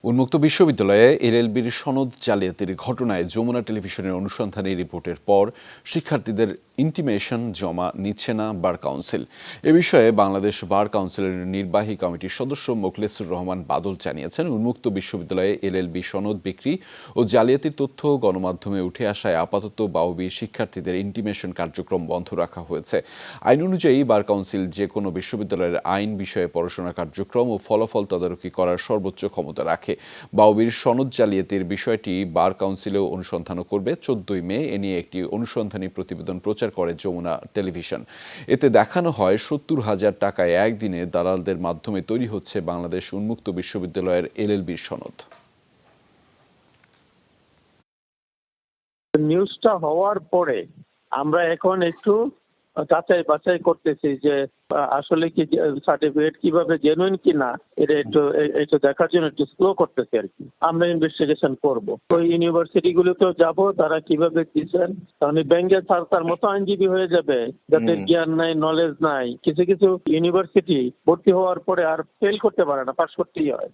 উন্মুক্ত বিশ্ববিদ্যালয়ে এলএলবির সনদ জালিয়াতির ঘটনায় যমুনা টেলিভিশনের অনুসন্ধানী রিপোর্টের পর শিক্ষার্থীদের ইন্টিমেশন জমা নিচ্ছে না বার কাউন্সিল। এ বিষয়ে বাংলাদেশ বার কাউন্সিলের নির্বাহী কমিটির সদস্য মোখলেসুর রহমান বাদল জানিয়েছেন, উন্মুক্ত বিশ্ববিদ্যালয়ে এলএলবি সনদ বিক্রি ও জালিয়াতির তথ্য গণমাধ্যমে উঠে আসায় আপাতত বাউবি শিক্ষার্থীদের ইন্টিমেশন কার্যক্রম বন্ধ রাখা হয়েছে। আইন অনুযায়ী বার কাউন্সিল যে কোনো বিশ্ববিদ্যালয়ের আইন বিষয়ে পড়াশোনা কার্যক্রম ও ফলাফল তদারকি করার সর্বোচ্চ ক্ষমতা রাখে। বাউবির সনদ জালিয়াতির বিষয়টি বার কাউন্সিলেও অনুসন্ধানও করবে। 14 মে এ নিয়ে একটি অনুসন্ধানী প্রতিবেদন প্রচার করে যমুনা টেলিভিশন। এতে দেখানো হয় 70,000 টাকায় একদিনে দালালদের মাধ্যমে তৈরি হচ্ছে বাংলাদেশ উন্মুক্ত বিশ্ববিদ্যালয়ের এলএলবির সনদ। নিউজটা হওয়ার পরে আমরা এখন একটু যাচাই বাছাই করতেছি যে আসলে কি সার্টিফিকেট কিভাবে জেনুইন কিনা এটা একটু দেখার জন্য একটু স্লো করতেছি আর কি। আমরা ইনভেস্টিগেশন করব। ওই ইউনিভার্সিটি গুলোতেও যাবো, তারা কিভাবে দিচ্ছেন, কারণ ব্যাংকের তার মতো আইনজীবী হয়ে যাবে যাদের জ্ঞান নাই, নলেজ নাই। কিছু কিছু ইউনিভার্সিটি ভর্তি হওয়ার পরে আর ফেল করতে পারে না, পাস করতেই হয়।